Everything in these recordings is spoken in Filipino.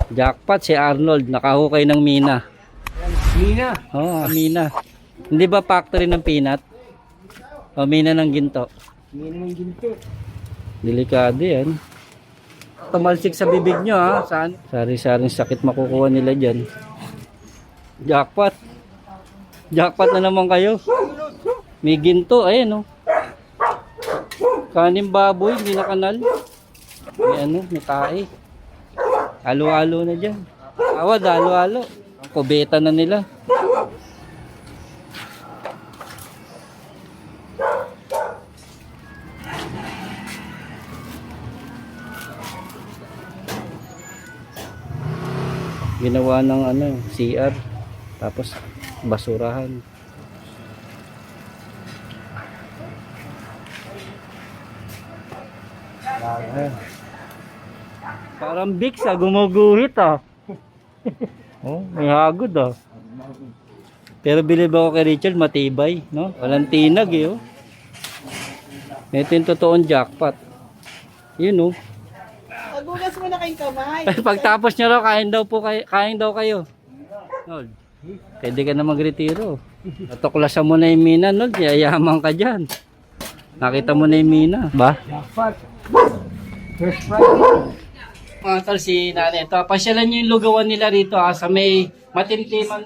Jackpot si Arnold, nakahukay ng mina. Mina. Oh, mina. Hindi ba factory ng peanut? O mina ng ginto. Mina ng ginto. Delikado yan. Tumalsik sa bibig nyo ha. Saan? Sari-saring sakit makukuha nila dyan. Jackpot. Jackpot na naman kayo. May ginto. Ayan o. Kanin baboy. Hindi na kanal. May ano. May tae. Halo-halo na dyan. Awad, halo-halo. Kubeta na nila. Ginawa ng ano, CR. Tapos basurahan. Parang Bix gumuguhit Oh, may hagod Pero bilib ako kay Richard, matibay, no? Walang tinag oh. Ito yung totoong jackpot. Yun Pagbugas mo na kayong kamay. Pagtapos nyo raw, kain daw kayo. Nod, pwede ka na magretiro. Natuklasan mo na yung mina, Nod. Yayaman ka dyan. Nakita mo na yung mina. Ba? Jackpot. First prize. Mga tol, si nanay. Ito, pasyalan nyo yung lugawan nila rito sa may Matimtiman.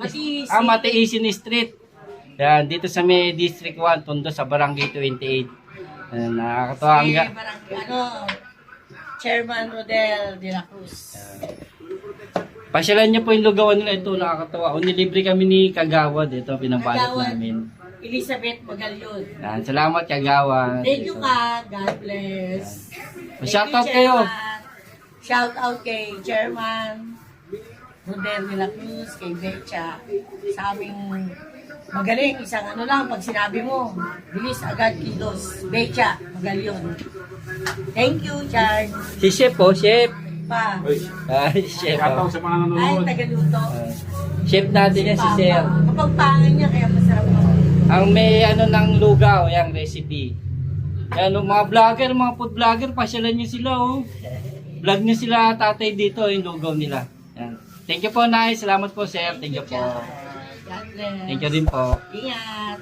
Matiisin Street. Yan, dito sa may District 1, Tondo, sa Barangay 28. Yan, nakakatawa ang Chairman Rodel de la Cruz. Pasyalan niyo po yung lugawan nila. Ito, nakakatawa. Nilibre kami ni Kagawad. Ito, pinabalot namin. Elizabeth Magalyon. Yan, salamat Kagawad. Thank you ka. God bless. Shoutout kayo. Shout out kay Chairman Rodel de la Cruz, kay Becha. Sa aming magaling, isang ano lang, pag sinabi mo, bilis agad kilos. Becha Magalyon. Thank you, Char. Si Chef po, Chef. Pa. Ay, Chef. Shoutout sa mga Ay, nanonood. tagaluto. Chef natin yan si Sir. Kapag pangan niya, kaya masarap ako. Ang may ano ng lugaw, yung recipe. Yan, mga vlogger, mga food vlogger, pasyalan nyo sila Vlog nyo sila tatay dito, yung lugaw nila. Yan. Thank you po, Nay. Salamat po, Sir. Thank you po. God bless. Thank you din po. Ingat.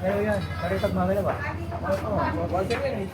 Pero yan, karitag mamaya ba? Oo, water yan eh.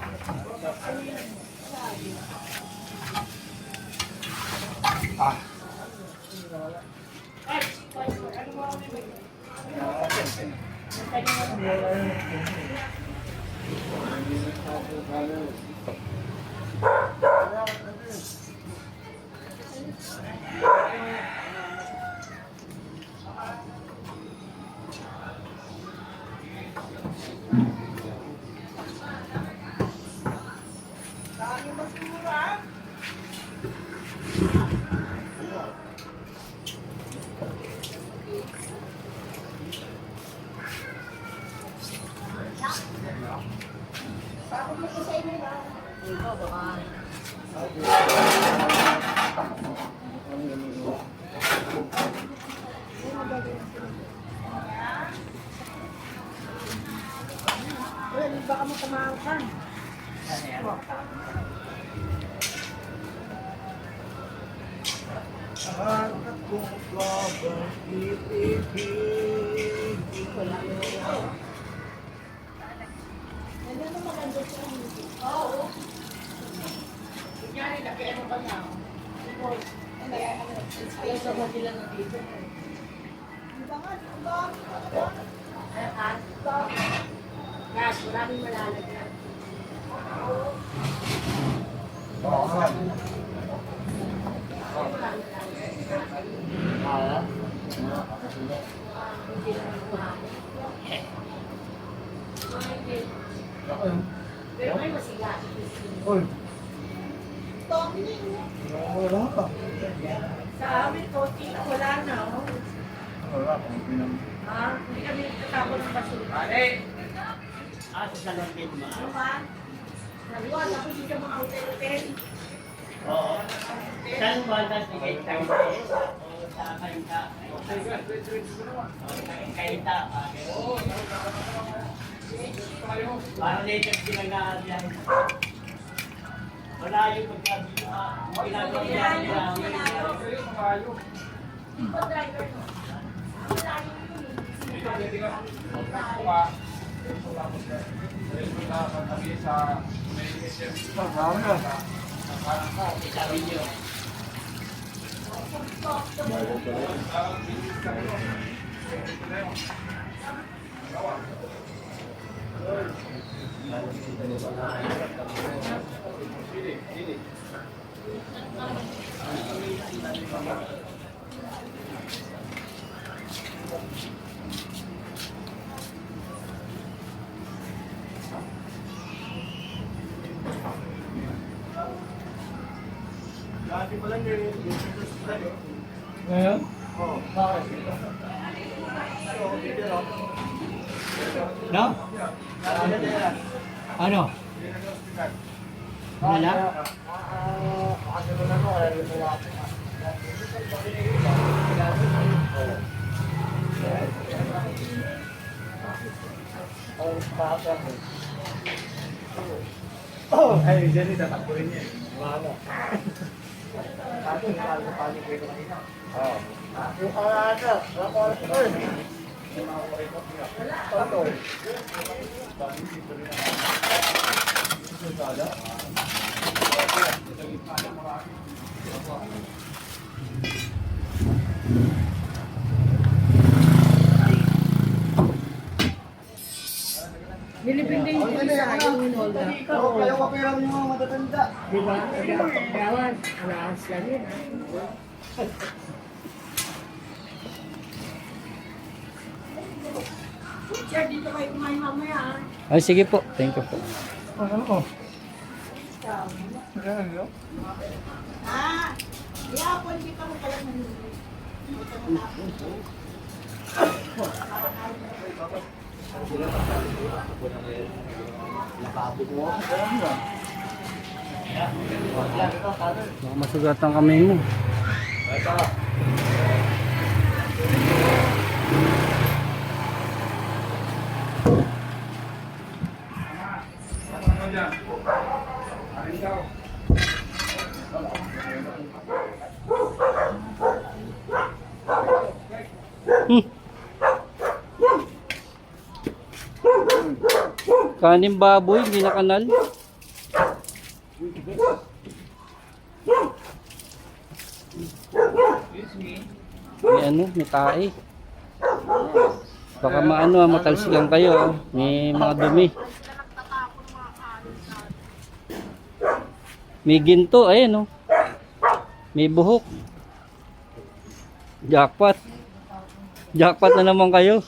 Baka mo tamahan ka. Gas, maraming malalagyan. Pero may masiga. Uy. Wala pa. Sa amin, konti na wala na. Oh. Wala pa. Hindi kami nagtatapon ng basura. Sa salamin mo. Ano ba? Naliwa, tapos hindi ka mga hotel-hotel. Oo. Saan mo ang ticket tayo? Sa kainta. Kainta. Parang latest pinag-aalihan. Wala yung ginagawa niya. Sabi niyo. Ngayon? No? Ano? Wala? Ay, dyan yung tatakbuhin niya. Wala. Sabi, paano ko ito kanina? Oo. Yung karada, wala ko alas ko. Nilibing din yung isa, yung inolda. Kaya kapirang yung mga matatanda. Di ba? Gawan, alas lang yun. Sir, dito kayo kumain mamaya. Ay, sige po. Thank you po. Ano? Ano? Yapon, di pa mo pala manili. Baka masugat ang kamay mo. Kanin baboy, hindi na kanal. May ano, may tae. Baka maano, matalsikan kayo. May mga dumi. May ginto, ayan oh. May buhok. Jackpot. Jackpot na naman kayo.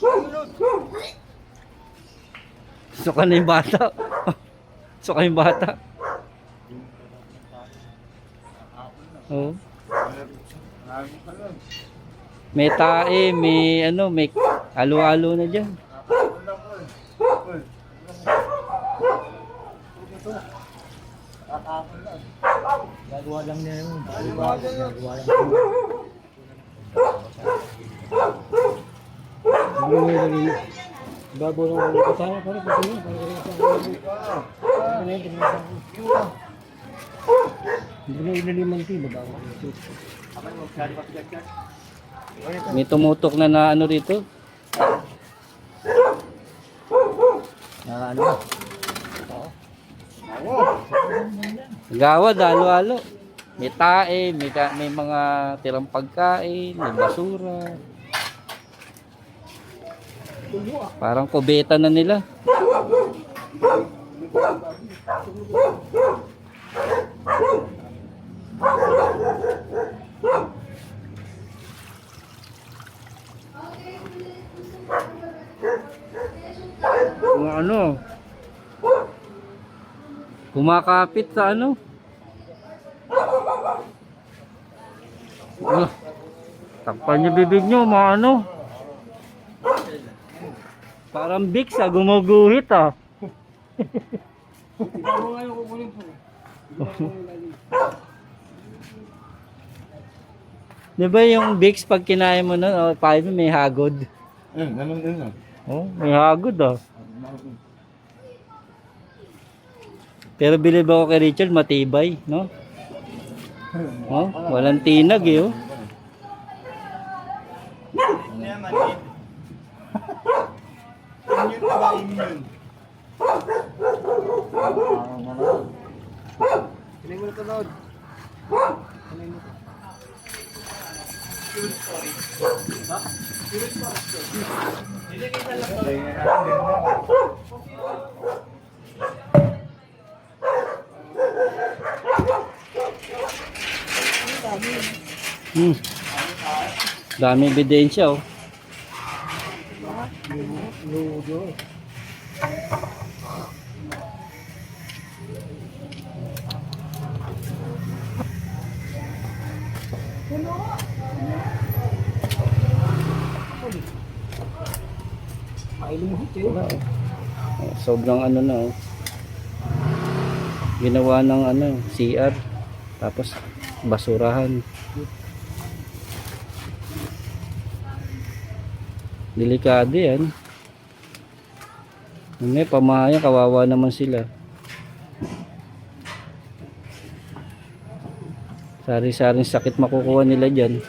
Suka na yung bata. Suka yung bata. Oh. May tae, may ano, may alo-alo na dyan. Gagawa lang niya yun. Gagawa lang. Bago lang ulit ko sana para pa sa'yo. Hindi na inaliman ito. Bago. May tumutok na na ano rito. Ano? Gawad, alo-alo. May tae, may mga tirang pagkain, may basura. Parang kubeta na nila. Mga ano, kumakapit sa ano. Takpan niyo bibig niyo, mga ano. Parang Vicks gumuguhit ah. Di ba yung Vicks pag kinain mo nun, oh, paano may hagod? Ganun din lang. Oh, may hagod ah. Pero bilib ako kay Richard, matibay, no? Oh, walang tinag eh, oh. Kiling mo na tunod. Dami ebidensya, oh. Sobrang ano na, oh. Ginawa ng ano, CR. Tapos basurahan. Delikado yan. May pamahaya, kawawa naman sila. Sari-saring sakit makukuha nila dyan.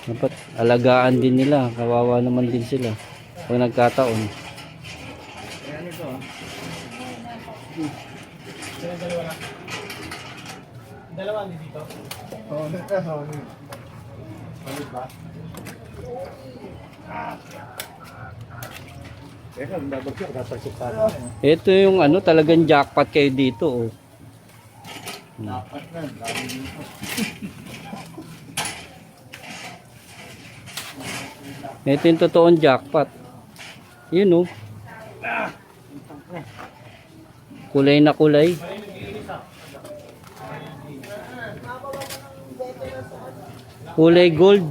Dapat alagaan din nila. Kawawa naman din sila pag nagkataon. Ayan ito. Dalawa dito? Oo, nagkasama. Ano ba? Teka, babagsak, dapat sa Ito yung ano, talagang jackpot kayo dito, oh. dapat na, dami dito. Ito yung totoong jackpot. Yun, oh. Kulay na kulay. Kulay gold.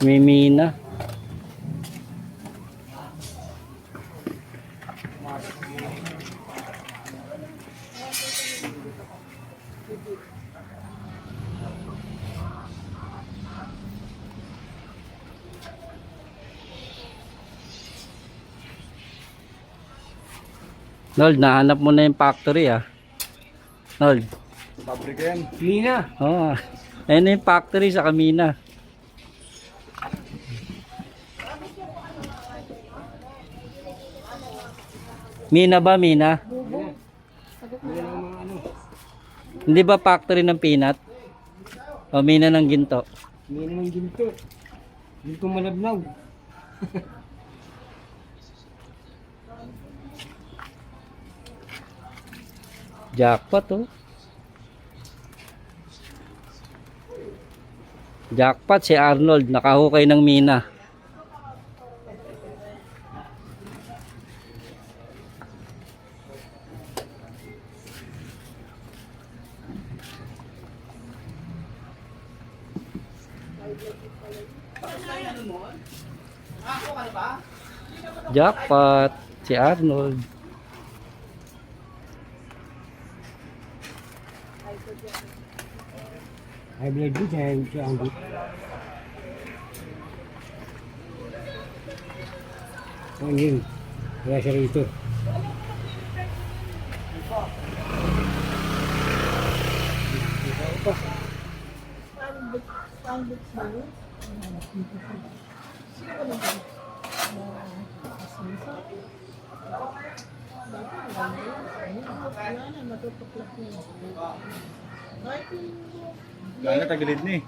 Mimina. Nold, nahanap mo na yung factory ah. Nold. Pabrika yan. Mina. Oo. Ayun na yung factory sa Kamina. Mina ba, Mina? Hindi ba factory ng peanut? O Mina ng ginto? Mina ng ginto. Ginto malabnaw. Jackpot oh. Jackpot si Arnold, nakahukay ng Mina. Jackpot si Arnold. Ay, blood din siya ang bit. Ang yun. Kaya siya rito. Gano'n tagilid ni.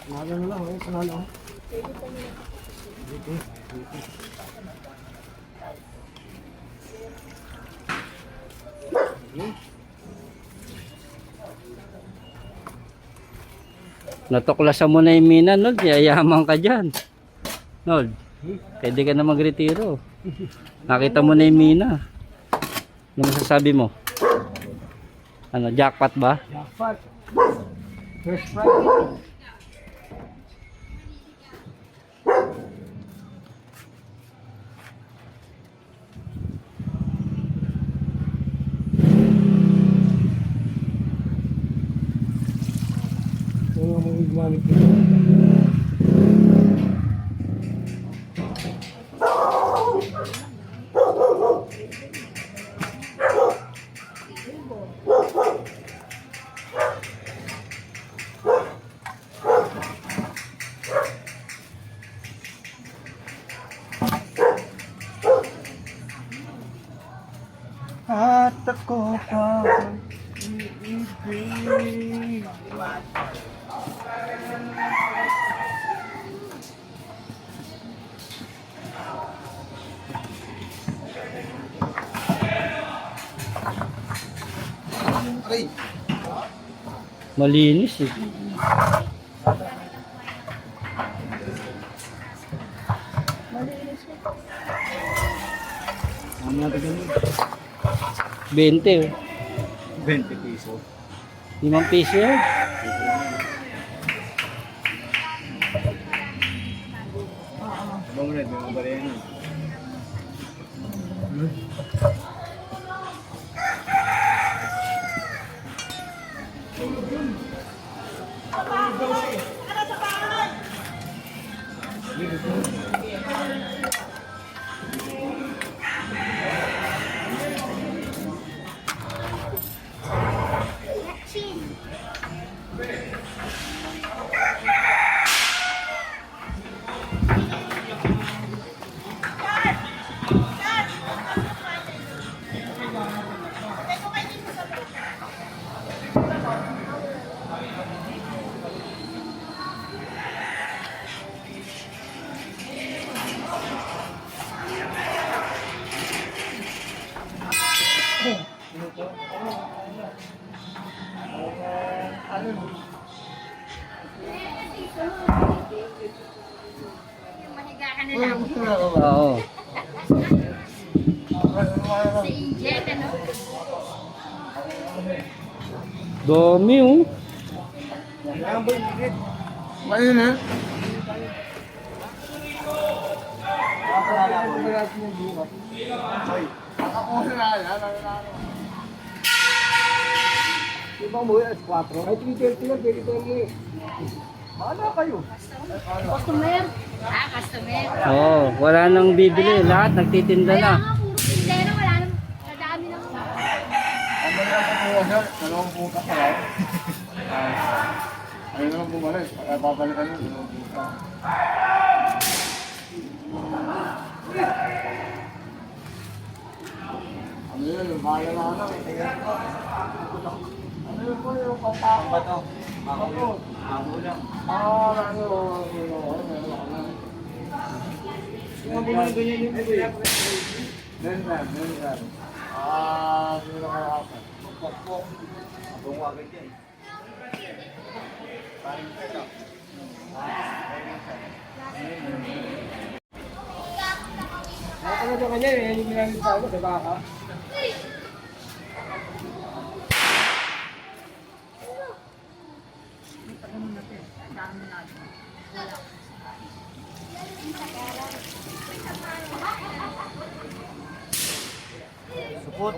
Panalo na lang, panalo. Natuklasan mo na yung Mina, Nold. Yayaman ka dyan. Nold, pwede ka na magretiro. Nakita mo na yung Mina. Ano masasabi mo? Ano, jackpot ba? Jackpot. First prize. Ano ang mga gumamit nito? At ako pa iibig. Malinis eh. Ano natin ganun? 20 oh. 20 piso. 5 piso yan. Bang red, may mga bariya nun. Mahiga ka na lang. Oo. Si Jet, ano? Dami oh. Ayun ha? Ibang mo yan, 4. Ay, 330 lang, pwede tayo mo. Bahala kayo. Customer. Customer. Oo, wala nang bibili. Lahat nagtitinda Kaya na. nga, puro tindera. Wala nang, kadami lang. Ang mga sa kuha, sir, 2 puta ka lang. Ayun naman bumalik. Babalikan yun, 2 puta. Ano yun, yung bahala na ano. Ano yun po yung pagkakot? Ano to? Ako. Ako lang. Ano yun. Yung mga ganyan yung Nendan. Sino kayo ako? Pokpok. Abong wagad yan. Paring peta. Ano ka kanya eh, yung ginamit sa ako, diba ka? Support.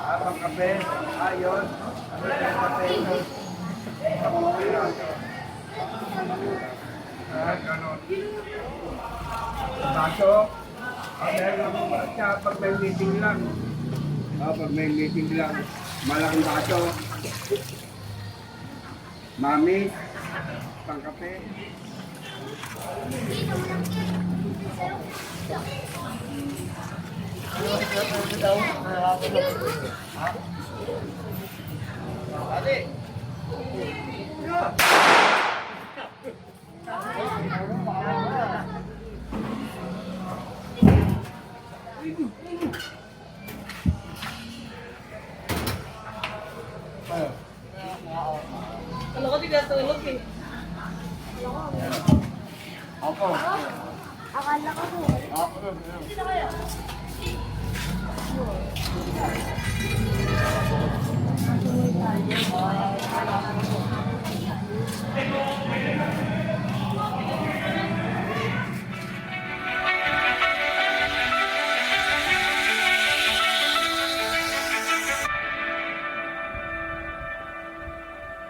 Abang kape, ayos. Ano yung kape ito? Ganon. Baso, meron akong siya pag may meeting lang. Pag may meeting lang, malaking baso. Mami, pang kape. Ano ko tinatulog eh. Ako. Akala ko po. Ako.